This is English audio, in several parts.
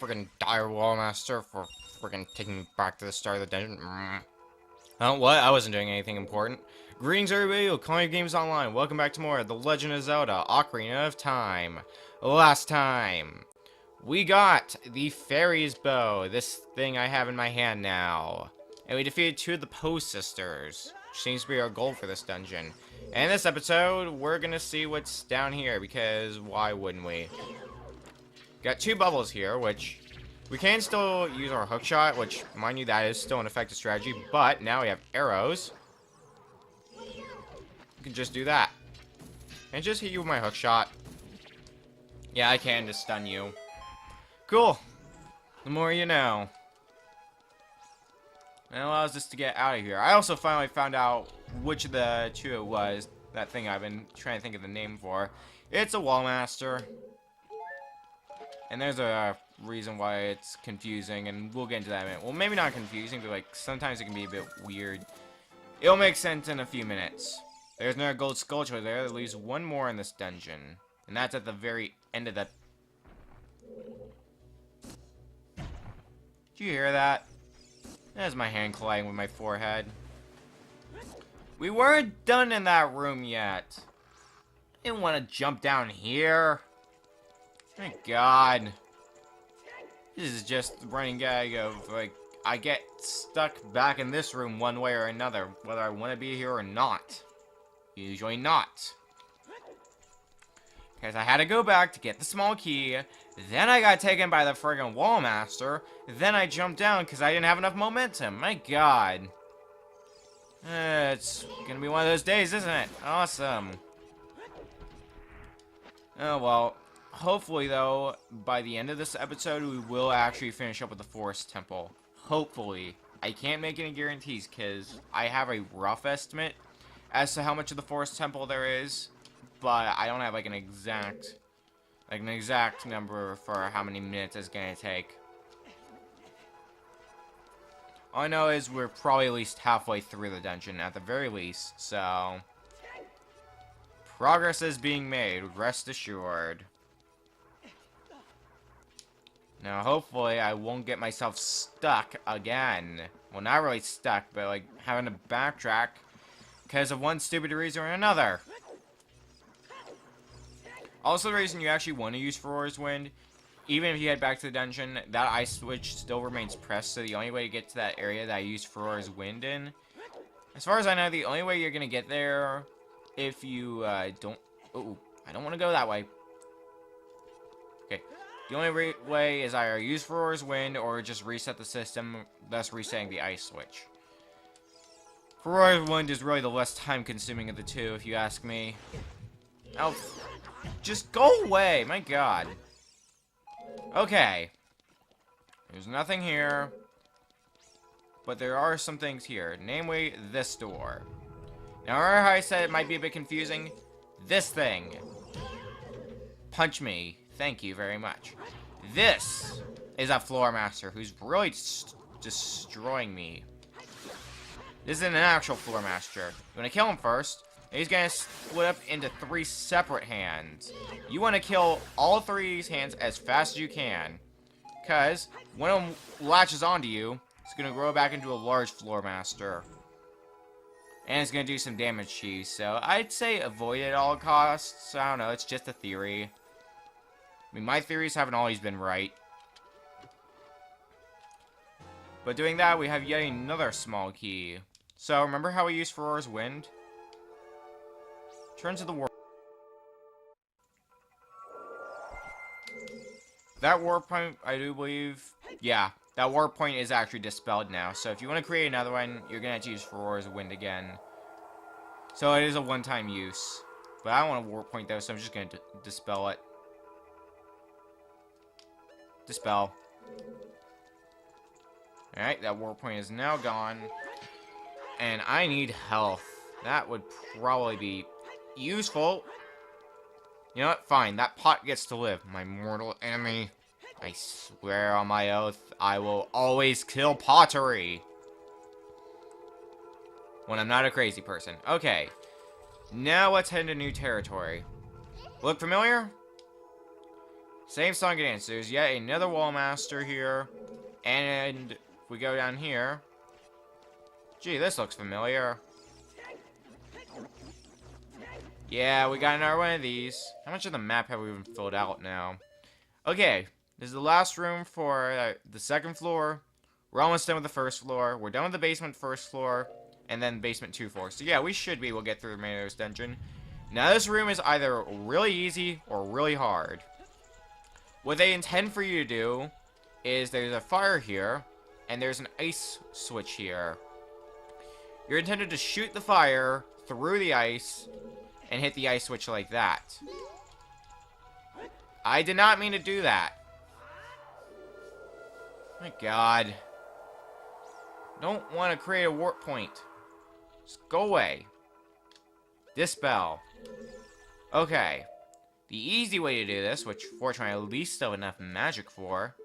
friggin' dire wall master for friggin' taking me back to the start of the dungeon. Oh, what? I wasn't doing anything important. Greetings, everybody. Ocarina Games Online. Welcome back to more of The Legend of Zelda: Ocarina of Time. Last time, we got the Fairy's Bow, this thing I have in my hand now. And we defeated two of the Poe sisters, which seems to be our goal for this dungeon. And in this episode, we're gonna see what's down here, because why wouldn't we? Got two bubbles here, which we can still use our hookshot, which, mind you, that is still an effective strategy, but now we have arrows. We can just do that. And just hit you with my hookshot. Yeah, I can just stun you. Cool. The more you know. And it allows us to get out of here. I also finally found out which of the two it was. That thing I've been trying to think of the name for. It's a wall master. And there's a reason why it's confusing, and we'll get into that in a minute. Well, maybe not confusing, but like sometimes it can be a bit weird. It'll make sense in a few minutes. There's another gold sculpture there. That leaves one more in this dungeon. And that's at the very end of the... Did you hear that? There's my hand colliding with my forehead. We weren't done in that room yet. I didn't want to jump down here. Thank God. This is just the running gag of, like, I get stuck back in this room one way or another, whether I want to be here or not. Usually not. Because I had to go back to get the small key, then I got taken by the friggin' wall master, then I jumped down because I didn't have enough momentum. My God. It's gonna be one of those days, isn't it? Awesome. Oh, well. Hopefully, though, by the end of this episode, we will actually finish up with the Forest Temple. Hopefully. I can't make any guarantees, because I have a rough estimate as to how much of the Forest Temple there is, but I don't have, like, an exact number for how many minutes it's gonna take. All I know is we're probably at least halfway through the dungeon, at the very least, so... Progress is being made, rest assured. Now, hopefully, I won't get myself stuck again. Well, not really stuck, but, like, having to backtrack because of one stupid reason or another. Also, the reason you actually want to use Ferora's Wind, even if you head back to the dungeon, that ice switch still remains pressed, so the only way to get to that area that I used Ferora's Wind in, as far as I know, the only way you're going to get there, if you, don't... Oh, I don't want to go that way. Okay. The only way is either use Ferora's Wind or just reset the system, thus resetting the ice switch. Ferora's Wind is really the less time-consuming of the two, if you ask me. Oh, just go away, my God. Okay. There's nothing here. But there are some things here, namely this door. Now, remember how I said it might be a bit confusing? This thing. Punch me. Thank you very much. This is a floor master who's really destroying me. This is an actual floor master. You want to kill him first. And he's going to split up into 3 separate hands. You want to kill all 3 of these hands as fast as you can. Because when one latches onto you, it's going to grow back into a large floor master. And it's going to do some damage to you. So I'd say avoid it at all costs. I don't know. It's just a theory. I mean, my theories haven't always been right. But doing that, we have yet another small key. So, remember how we used Ferora's Wind? Turn to the warp. That warp point, I do believe... Yeah, that warp point is actually dispelled now. So, if you want to create another one, you're going to have to use Ferora's Wind again. So, it is a one-time use. But I don't want a warp point, though, so I'm just going to dispel it. Dispel. Alright, that warp point is now gone. And I need health. That would probably be useful. You know what? Fine. That pot gets to live. My mortal enemy. I swear on my oath, I will always kill pottery. When I'm not a crazy person. Okay. Now let's head into new territory. Look familiar? Same song and dance. There's yet another wall master here. And if we go down here. Gee, this looks familiar. Yeah, we got another one of these. How much of the map have we even filled out now? Okay, this is the last room for the second floor. We're almost done with the first floor. We're done with the basement first floor. And then basement 2 floors. So yeah, we should be able to get through the remainder of this dungeon. Now this room is either really easy or really hard. What they intend for you to do is there's a fire here. And there's an ice switch here. You're intended to shoot the fire through the ice and hit the ice switch like that. I did not mean to do that. My God. Don't want to create a warp point. Just go away. Dispel. Okay. The easy way to do this, which fortunately I at least still have enough magic for,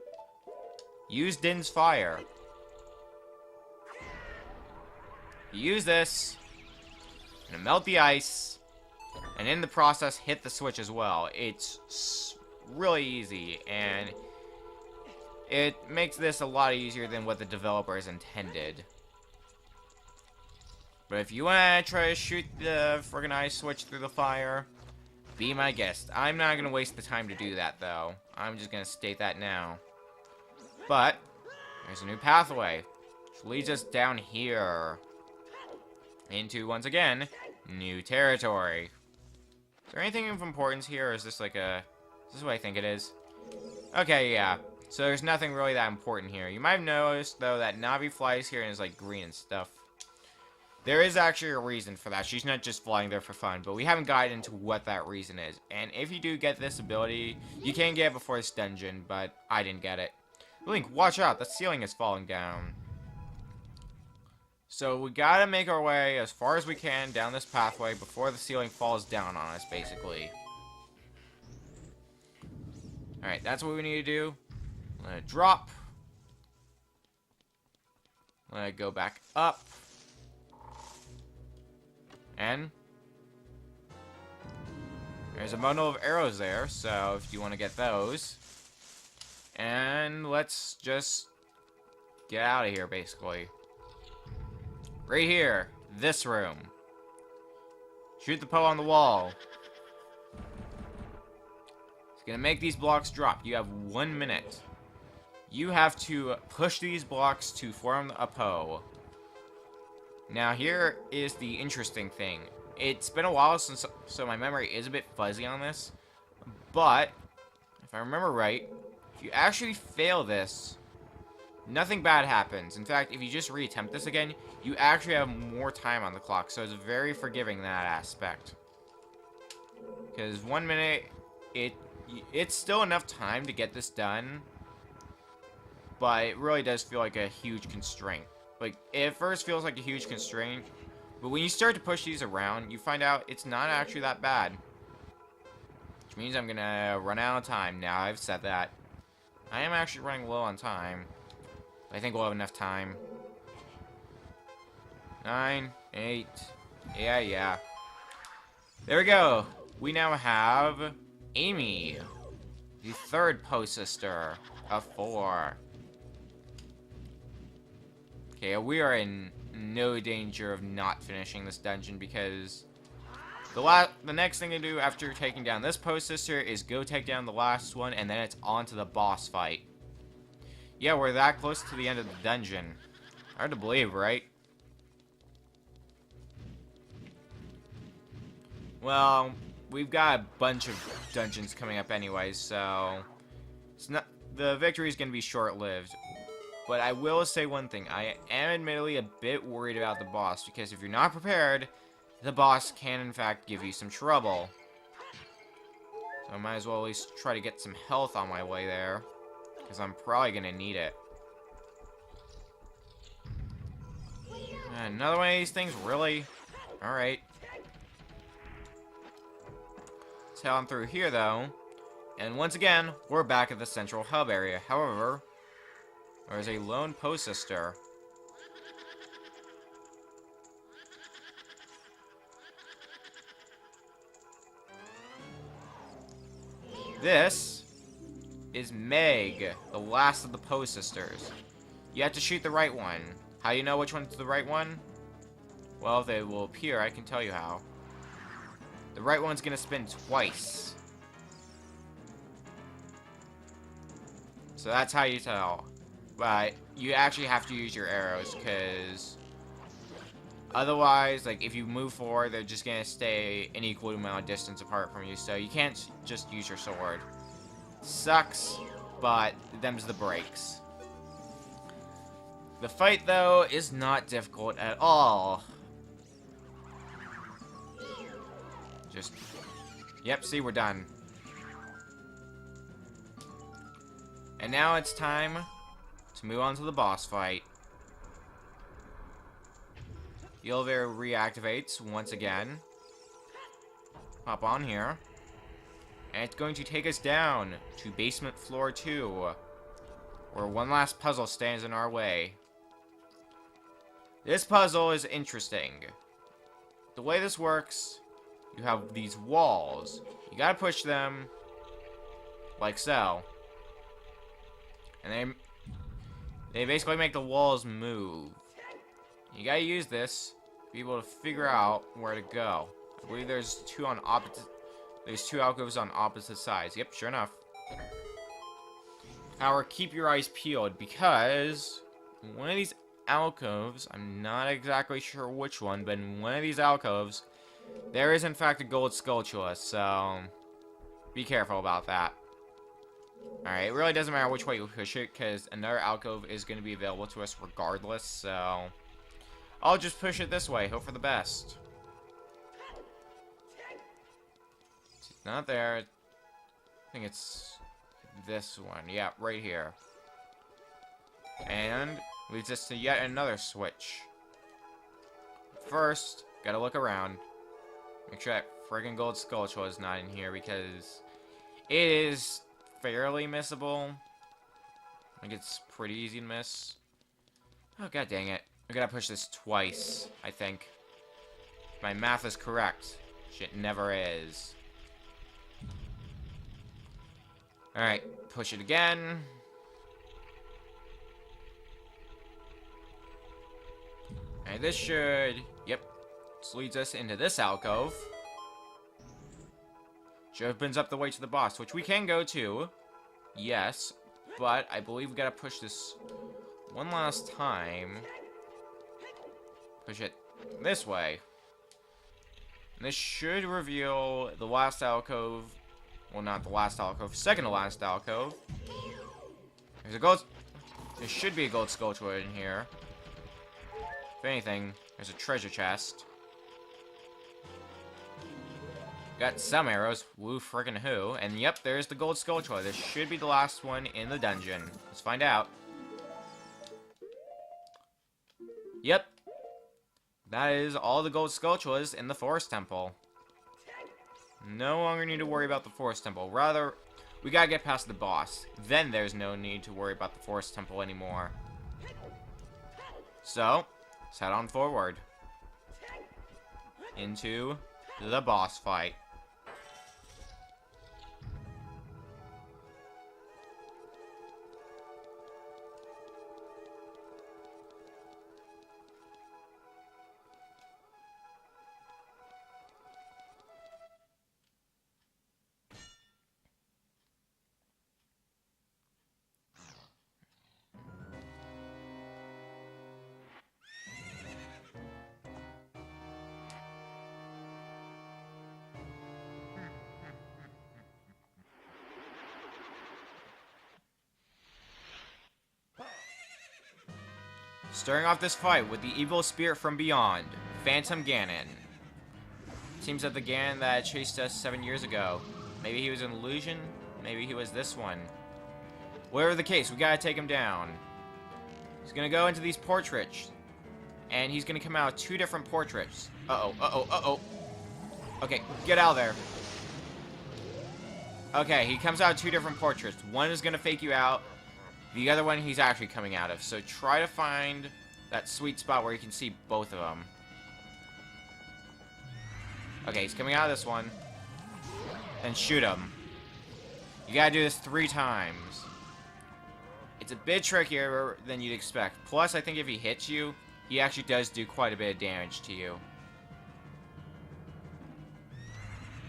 use Din's Fire. You use this, and melt the ice, and in the process hit the switch as well. It's really easy, and it makes this a lot easier than what the developers intended. But if you want to try to shoot the friggin' ice switch through the fire, be my guest. I'm not going to waste the time to do that, though. I'm just going to state that now. But, there's a new pathway, which leads us down here. Into, once again, new territory. Is there anything of importance here, or is this like a... Is this what I think it is? Okay, yeah. So there's nothing really that important here. You might have noticed, though, that Navi flies here and is, like, green and stuff. There is actually a reason for that. She's not just flying there for fun, but we haven't gotten into what that reason is. And if you do get this ability, you can get it before this dungeon, but I didn't get it. Link, watch out! The ceiling is falling down. So we gotta make our way as far as we can down this pathway before the ceiling falls down on us, basically. Alright, that's what we need to do. Let it drop. Let it go back up. And there's a bundle of arrows there, so if you want to get those. And let's just get out of here, basically. Right here, this room. Shoot the Poe on the wall. It's gonna make these blocks drop. You have 1 minute. You have to push these blocks to form a Poe. Now here is the interesting thing. It's been a while since, so my memory is a bit fuzzy on this. But, if I remember right, if you actually fail this, nothing bad happens. In fact, if you just reattempt this again, you actually have more time on the clock. So it's very forgiving in that aspect. Because 1 minute, it's still enough time to get this done. But it really does feel like a huge constraint. Like, it at first feels like a huge constraint. But when you start to push these around, you find out it's not actually that bad. Which means I'm gonna run out of time. Now I've said that. I am actually running low on time. I think we'll have enough time. 9, 8. Yeah. There we go. We now have Amy, the third Poe sister of 4. Okay, we are in no danger of not finishing this dungeon because the next thing to do after taking down this Poe sister is go take down the last one, and then it's on to the boss fight. Yeah, we're that close to the end of the dungeon. Hard to believe, right? Well, we've got a bunch of dungeons coming up anyways, so it's not, the victory is going to be short-lived. But I will say one thing. I am admittedly a bit worried about the boss, because if you're not prepared, the boss can in fact give you some trouble. So I might as well at least try to get some health on my way there, because I'm probably going to need it. Another one of these things? Really? Alright. Let's head on through here, though. And once again, we're back at the central hub area. However, there's a lone Poe sister. This is Meg, the last of the Poe sisters. You have to shoot the right one. How do you know which one's the right one? Well, if they will appear, I can tell you how. The right one's gonna spin twice. So that's how you tell. But you actually have to use your arrows, because otherwise, like, if you move forward, they're just gonna stay an equal amount of distance apart from you, so you can't just use your sword. Sucks, but them's the breaks. The fight, though, is not difficult at all. Just... Yep, see, we're done. And now it's time to move on to the boss fight. The elevator reactivates once again. Hop on here. And it's going to take us down to basement floor 2, where one last puzzle stands in our way. This puzzle is interesting. The way this works, you have these walls. You gotta push them like so. And they basically make the walls move. You gotta use this to be able to figure out where to go. I believe there's two alcoves on opposite sides. Yep, sure enough. However, keep your eyes peeled, because one of these alcoves, I'm not exactly sure which one, but in one of these alcoves, there is in fact a gold skulltula, so be careful about that. Alright, it really doesn't matter which way you push it, because another alcove is going to be available to us regardless, so I'll just push it this way, hope for the best. It's not there. I think it's this one. Yeah, right here. And leads us to yet another switch. First, gotta look around. Make sure that friggin' gold skulltula is not in here, because it is fairly missable. Like, it's pretty easy to miss. Oh, god dang it. I gotta push this twice, I think. If my math is correct. Shit never is. Alright, push it again. And this should... Yep. This leads us into this alcove. Which opens up the way to the boss, which we can go to. Yes. But I believe we gotta push this one last time. Push it this way. And this should reveal the last alcove. Well, not the last alcove. Second to last alcove. There's a gold... There should be a gold skulltula in here. If anything, there's a treasure chest. Got some arrows. Woo friggin' who. And yep, there's the gold skulltula. This should be the last one in the dungeon. Let's find out. Yep. That is all the gold skulltulas in the Forest Temple. No longer need to worry about the Forest Temple. Rather, we gotta get past the boss. Then there's no need to worry about the Forest Temple anymore. So, let's head on forward. Into the boss fight. Starting off this fight with the evil spirit from beyond, Phantom Ganon. Seems that the Ganon that chased us 7 years ago. Maybe he was an illusion, maybe he was this one. Whatever the case, we gotta take him down. He's gonna go into these portraits, and he's gonna come out with 2 different portraits. Uh-oh, uh-oh, uh-oh. Okay, get out of there. Okay, he comes out with 2 different portraits. One is gonna fake you out. The other one he's actually coming out of. So try to find that sweet spot where you can see both of them. Okay, he's coming out of this one. And shoot him. You gotta do this 3 times. It's a bit trickier than you'd expect. Plus, I think if he hits you, he actually does do quite a bit of damage to you.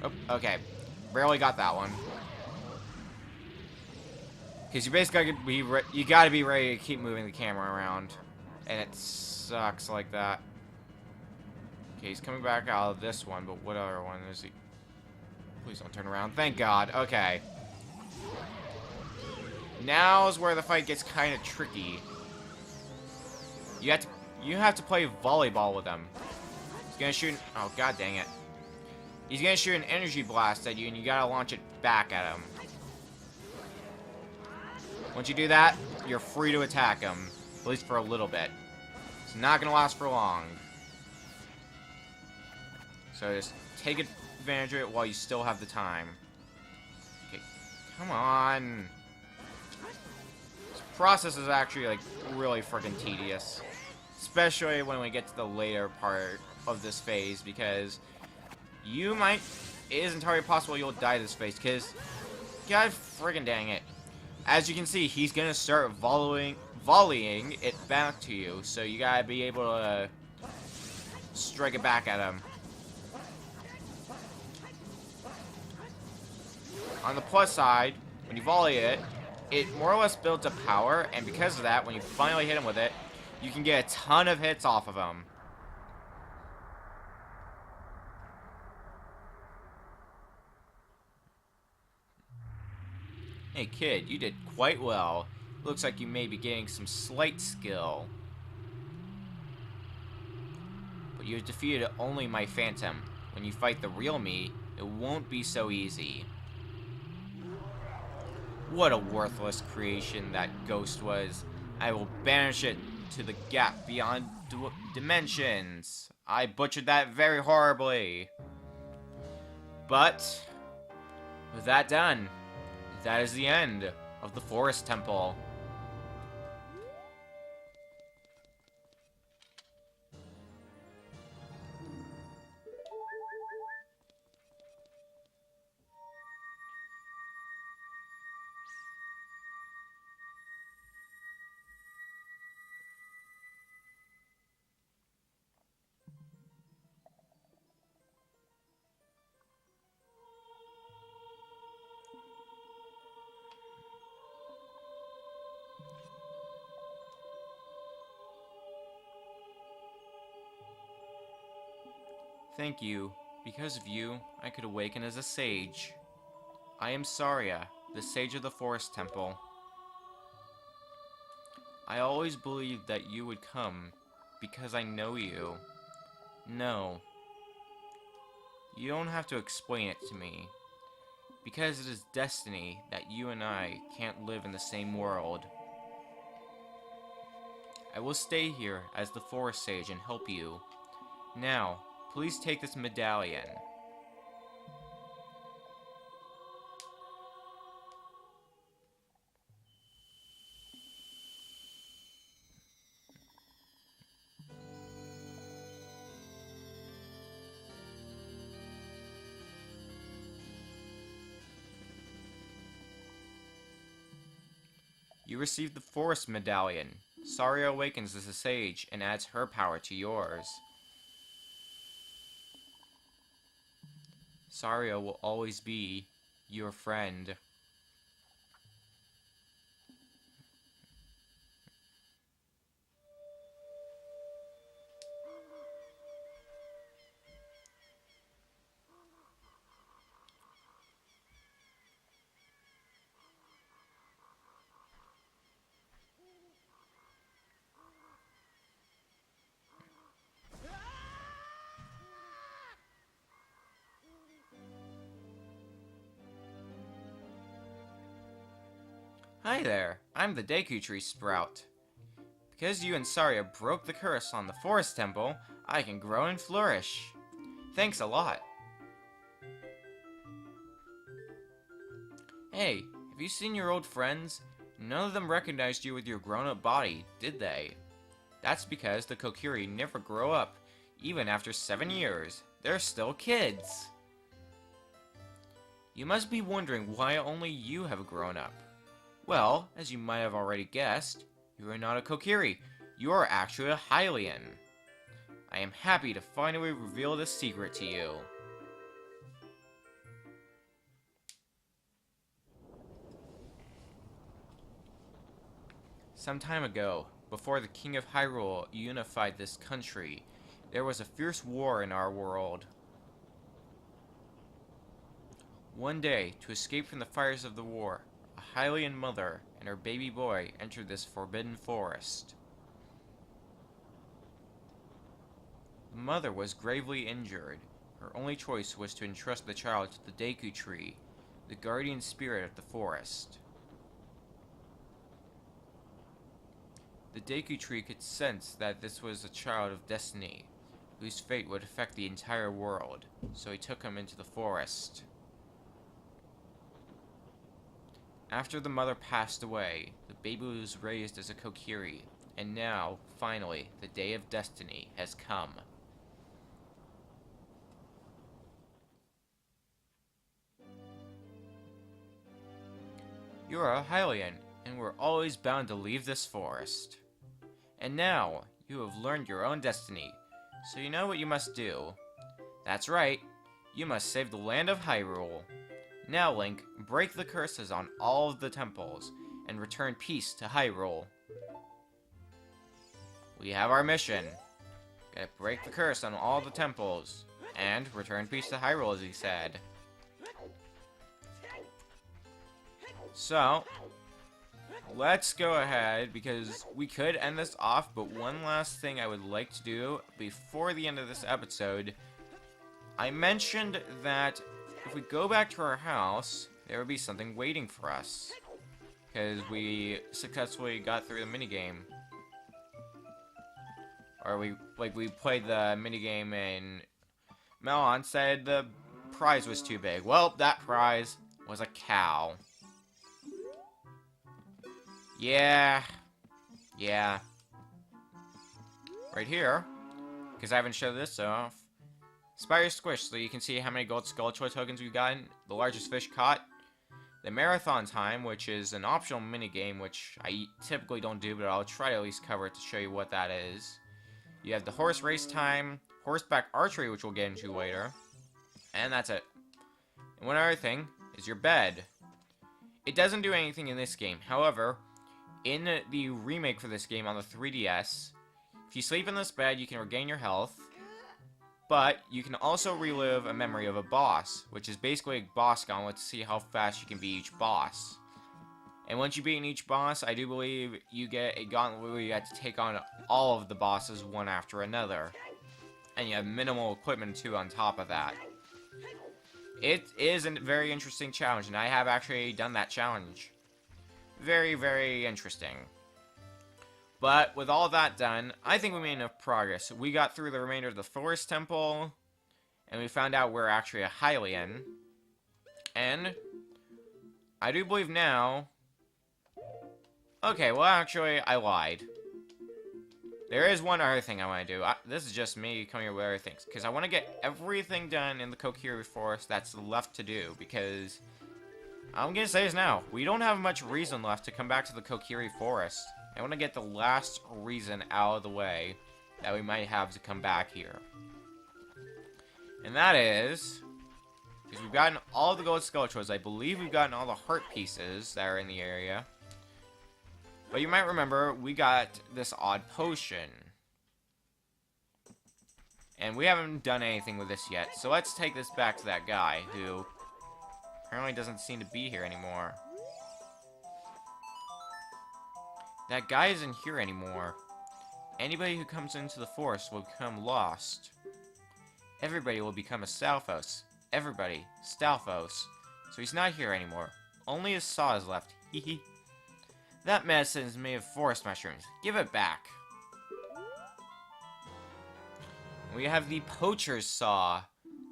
Oh, okay. Barely got that one. Because you basically gotta be ready to keep moving the camera around. And it sucks like that. Okay, he's coming back out of this one, but what other one is he? Please don't turn around. Thank God. Okay. Now's where the fight gets kind of tricky. You have to play volleyball with him. He's gonna shoot. Oh, God dang it. He's gonna shoot an energy blast at you, and you gotta launch it back at him. Once you do that, you're free to attack him, at least for a little bit. It's not gonna last for long. So just take advantage of it while you still have the time. Okay, come on. This process is actually, like, really freaking tedious. Especially when we get to the later part of this phase, because it is entirely possible you'll die this phase, because, God friggin' dang it. As you can see, he's gonna start volleying it back to you, so you gotta be able to strike it back at him. On the plus side, when you volley it, it more or less builds up power, and because of that, when you finally hit him with it, you can get a ton of hits off of him. Hey kid, you did quite well. Looks like you may be getting some slight skill. But you have defeated only my phantom. When you fight the real me, it won't be so easy. What a worthless creation that ghost was. I will banish it to the gap beyond dimensions. I butchered that very horribly. But, with that done, that is the end of the Forest Temple. Thank you. Because of you, I could awaken as a sage. I am Saria, the sage of the Forest Temple. I always believed that you would come, because I know you. No. You don't have to explain it to me. Because it is destiny that you and I can't live in the same world. I will stay here as the Forest Sage and help you. Now, please take this medallion. You received the Forest Medallion. Saria awakens as a sage and adds her power to yours. Saria will always be your friend. Hi there, I'm the Deku Tree Sprout. Because you and Saria broke the curse on the Forest Temple, I can grow and flourish. Thanks a lot. Hey, have you seen your old friends? None of them recognized you with your grown-up body, did they? That's because the Kokiri never grow up. Even after 7 years, they're still kids. You must be wondering why only you have grown up. Well, as you might have already guessed, you are not a Kokiri. You are actually a Hylian. I am happy to finally reveal this secret to you. Some time ago, before the King of Hyrule unified this country, there was a fierce war in our world. One day, to escape from the fires of the war, a Hylian mother and her baby boy entered this forbidden forest. The mother was gravely injured. Her only choice was to entrust the child to the Deku Tree, the guardian spirit of the forest. The Deku Tree could sense that this was a child of destiny, whose fate would affect the entire world, so he took him into the forest. After the mother passed away, the baby was raised as a Kokiri, and now, finally, the day of destiny has come. You are a Hylian, and were always bound to leave this forest. And now, you have learned your own destiny, so you know what you must do. That's right, you must save the land of Hyrule. Now, Link, break the curses on all of the temples, and return peace to Hyrule. We have our mission. Gotta break the curse on all the temples, and return peace to Hyrule, as he said. So, let's go ahead, because we could end this off, but one last thing I would like to do before the end of this episode. I mentioned that if we go back to our house, there would be something waiting for us, because we successfully got through the minigame. Or we played the minigame and Melon said the prize was too big. Well, that prize was a cow. Yeah. Right here, because I haven't showed this off. Spire Squish, so you can see how many gold Skulltula tokens we've gotten. The largest fish caught. The marathon time, which is an optional minigame, which I typically don't do, but I'll try to at least cover it to show you what that is. You have the horse race time, horseback archery, which we'll get into later. And that's it. And one other thing is your bed. It doesn't do anything in this game. However, in the remake for this game on the 3DS, if you sleep in this bed, you can regain your health. But you can also relive a memory of a boss, which is basically a boss gauntlet to see how fast you can beat each boss. And once you beat each boss, I do believe you get a gauntlet where you have to take on all of the bosses one after another. And you have minimal equipment too on top of that. It is a very interesting challenge, and I have actually done that challenge. Very, very interesting. But with all that done, I think we made enough progress. We got through the remainder of the Forest Temple, and we found out we're actually a Hylian. And I do believe now... Okay, well actually, I lied. There is one other thing I want to do. This is just me coming up with other things. Because I want to get everything done in the Kokiri Forest that's left to do. Because, I'm going to say this now, we don't have much reason left to come back to the Kokiri Forest. I want to get the last reason out of the way that we might have to come back here. And that is... because we've gotten all the gold Skulltulas. I believe we've gotten all the heart pieces that are in the area. But you might remember, we got this odd potion. And we haven't done anything with this yet. So let's take this back to that guy, who apparently doesn't seem to be here anymore. That guy isn't here anymore. Anybody who comes into the forest will become lost. Everybody will become a Stalfos. Everybody. Stalfos. So he's not here anymore. Only his saw is left. Hehe. That medicine is made of forest mushrooms. Give it back. We have the poacher's saw.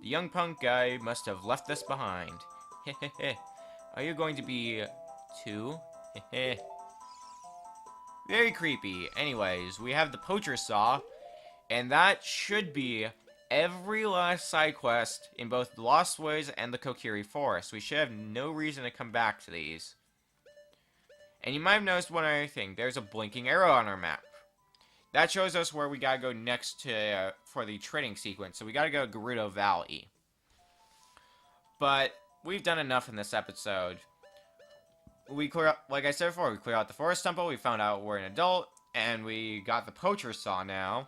The young punk guy must have left this behind. Hehehe. Are you going to be too? Hehe. Very creepy. Anyways, we have the poacher's saw, and that should be every last side quest in both the Lost Woods and the Kokiri Forest. We should have no reason to come back to these. And you might have noticed one other thing. There's a blinking arrow on our map. That shows us where we gotta go next to for the trading sequence. So we gotta go to Gerudo Valley. But we've done enough in this episode. We clear out, like I said before, we cleared out the Forest Temple. We found out we're an adult, and we got the Poacher Saw now.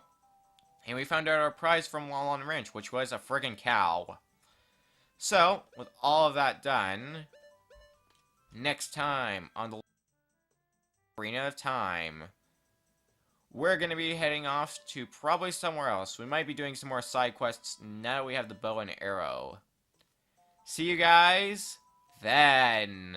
And we found out our prize from Lolon Ranch, which was a friggin' cow. So, with all of that done, next time on the Ocarina of Time, we're going to be heading off to probably somewhere else. We might be doing some more side quests now that we have the bow and arrow. See you guys then.